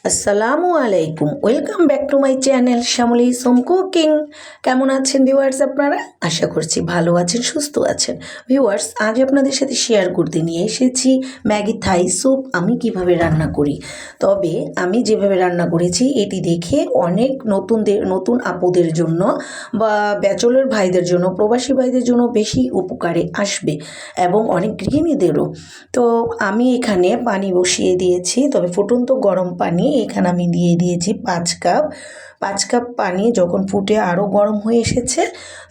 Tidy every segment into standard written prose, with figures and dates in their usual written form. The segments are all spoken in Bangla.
আসসালামু আলাইকুম, welcome back to my channel Shyamali Som cooking. কেমন আছেন ভিউয়ার্স আপনারা? আশা করছি ভালো আছেন, সুস্থ আছেন। ভিউয়ার্স, আজ আপনাদের সাথে শেয়ার করতে নিয়ে এসেছি ম্যাগি থাই স্যুপ আমি কিভাবে রান্না করি। তবে আমি যেভাবে রান্না করেছি এটি দেখে অনেক নতুন আপুদের জন্য বা ব্যাচেলর ভাইদের জন্য, প্রবাসী ভাইদের জন্য বেশি উপকারে আসবে এবং অনেক গৃহিণীদেরও। তো আমি এখানে পানি বসিয়ে দিয়েছি, তবে ফুটন্ত গরম পানি এখানে আমি দিয়ে দিয়েছি 5 কাপ পানি। যখন ফুটে আরও গরম হয়ে এসেছে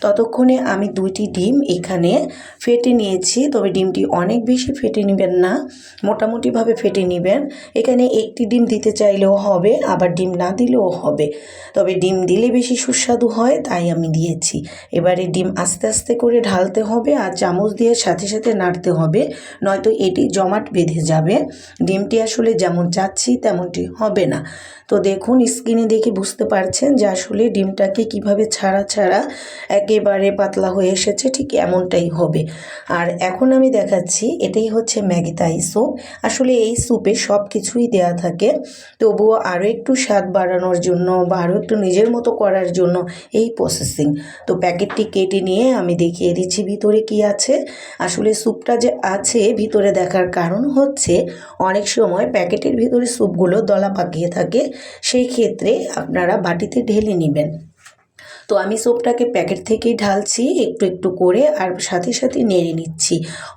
ততক্ষণে আমি 2টি ডিম এখানে ফেটে নিয়েছি। তবে ডিমটি অনেক বেশি ফেটে নেবেন না, মোটামুটিভাবে ফেটে নেবেন। এখানে একটি ডিম দিতে চাইলেও হবে, আবার ডিম না দিলেও হবে, তবে ডিম দিলে বেশি সুস্বাদু হয়, তাই আমি দিয়েছি। এবারে ডিম আস্তে আস্তে করে ঢালতে হবে আর চামচ দিয়ে সাথে সাথে নাড়তে হবে, নয়তো এটি জমাট বেঁধে যাবে। ডিমটি আসলে যেমন চাচ্ছি তেমনটি হবে না। তো দেখুন, স্ক্রিনে দেখে বুঝতে পারছেন যে আসলে ডিমটাকে কিভাবে ছাড়া একেবারে পাতলা হয়ে এসেছে, ঠিক এমনটাই হবে। আর এখন আমি দেখাচ্ছি, এটাই হচ্ছে ম্যাগি থাই স্যুপ। আসলে এই স্যুপে সব কিছুই দেওয়া থাকে, তবুও আরও একটু স্বাদ বাড়ানোর জন্য বা আরও একটু নিজের মতো করার জন্য এই প্রসেসিং। তো প্যাকেটটি কেটে নিয়ে আমি দেখিয়ে দিচ্ছি ভিতরে কি আছে। আসলে স্যুপটা যে আছে ভিতরে দেখার কারণ হচ্ছে অনেক সময় প্যাকেটের ভিতরে স্যুপগুলো দলা পাকিয়ে থাকে, সেই ক্ষেত্রে আপনারা বাটিতে ঢেলে নেবেন। তো আমি স্যুপটাকে প্যাকেট থেকেই ঢালছি একটু একটু করে, আর সাথে সাথে নেড়ে নিচ্ছি।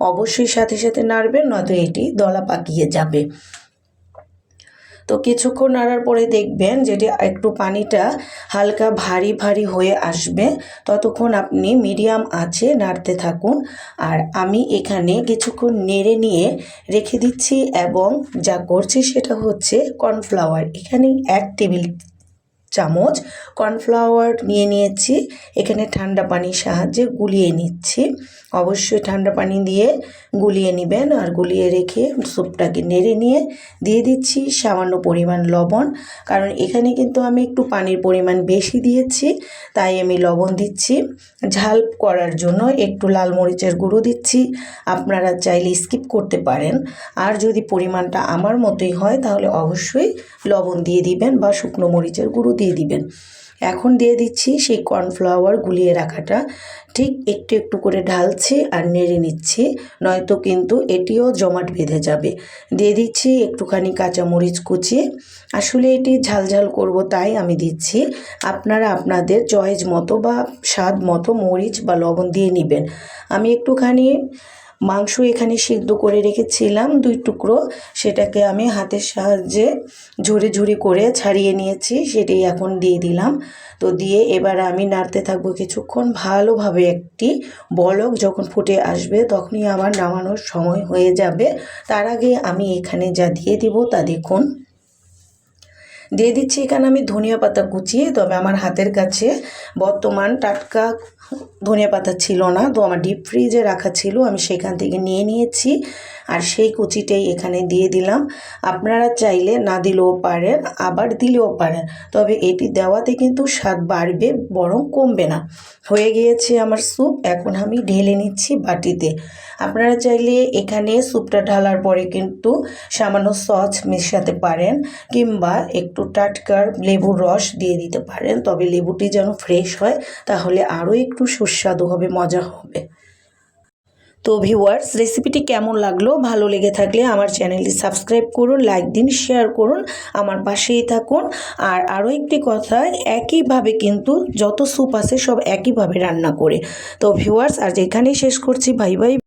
অবশ্যই সাথে সাথে নাড়বেন, নয়তো এটি দলা পাকিয়ে যাবে। তো কিছুক্ষণ নাড়ার পরে দেখবেন যেটি একটু পানিটা হালকা ভারী ভারী হয়ে আসবে, ততক্ষণ আপনি মিডিয়াম আঁচে নাড়তে থাকুন। আর আমি এখানে কিছুক্ষণ নেড়ে নিয়ে রেখে দিচ্ছি এবং যা করছি সেটা হচ্ছে কর্নফ্লাওয়ার। এখানে 1 টেবিল চামচ কর্নফ্লাওয়ার নিয়ে নিয়েছি, এখানে ঠান্ডা পানির সাহায্যে গুলিয়ে নিচ্ছি। অবশ্যই ঠান্ডা পানি দিয়ে গুলিয়ে নেবেন, আর গুলিয়ে রেখে স্যুপটাকে নেড়ে নিয়ে দিয়ে দিচ্ছি সামান্য পরিমাণ লবণ, কারণ এখানে কিন্তু আমি একটু পানির পরিমাণ বেশি দিয়েছি, তাই আমি লবণ দিচ্ছি। ঝাল করার জন্য একটু লাল মরিচের গুঁড়ো দিচ্ছি, আপনারা চাইলে স্কিপ করতে পারেন। আর যদি পরিমাণটা আমার মতোই হয় তাহলে অবশ্যই লবণ দিয়ে দিবেন বা শুকনো মরিচের গুঁড়ো দিয়ে দিবেন। এখন দিয়ে দিচ্ছি সেই কর্নফ্লাওয়ার গুলিয়ে রাখাটা, ঠিক একটু একটু করে ঢালছি আর নেড়ে নিচ্ছি, নয়তো কিন্তু এটিও জমাট বেঁধে যাবে। দিয়ে দিচ্ছি একটুখানি কাঁচামরিচ কুচি, আসলে এটি ঝাল করব তাই আমি দিচ্ছি। আপনারা আপনাদের চয়েস মতো বা স্বাদ মতো মরিচ বা লবণ দিয়ে নেবেন। আমি একটুখানি মাংস এখানে সিদ্ধ করে রেখেছিলাম 2 টুকরো, সেটাকে আমি হাতের সাহায্যে ঝুড়ি করে ছাড়িয়ে নিয়েছি, সেটাই এখন দিয়ে দিলাম। তো দিয়ে এবার আমি নাড়তে থাকবো কিছুক্ষণ ভালোভাবে। একটি বলক যখন ফুটে আসবে তখনই আমার নামানোর সময় হয়ে যাবে। তার আগে আমি এখানে যা দিয়ে দিব তা দেখুন। দিয়ে দিচ্ছি এখানে আমি ধনিয়া পাতা কুচিয়ে, তবে আমার হাতের কাছে বর্তমান টাটকা ধনিয়া পাতা ছিল না, তো আমার ডিপ ফ্রিজে রাখা ছিল, আমি সেখান থেকে নিয়ে নিয়েছি আর সেই কুচিটাই এখানে দিয়ে দিলাম। আপনারা চাইলে না দিলেও পারেন, আবার দিলেও পারেন, তবে এটি দেওয়াতে কিন্তু স্বাদ বাড়বে বরং কমবে না। হয়ে গিয়েছে আমার স্যুপ, এখন আমি ঢেলে নিচ্ছি বাটিতে। আপনারা চাইলে এখানে স্যুপটা ঢালার পরে কিন্তু সামান্য সস মেশাতে পারেন, কিংবা একটু টাটকা লেবুর রস দিয়ে দিতে পারেন, তবে লেবুটি যেন ফ্রেশ হয়, তাহলে আরও একটু সুস্বাদু হবে, মজা হবে। তো ভিউয়ার্স, রেসিপিটি কেমন লাগলো? ভালো লেগে থাকলে আমার চ্যানেলটি সাবস্ক্রাইব করুন, লাইক দিন, শেয়ার করুন, আমার পাশেই থাকুন। আর আরও একটি কথা, একইভাবে কিন্তু যত স্যুপ আছে সব একইভাবে রান্না করে। তো ভিউয়ার্স, আজ এখানেই শেষ করছি। Bye bye.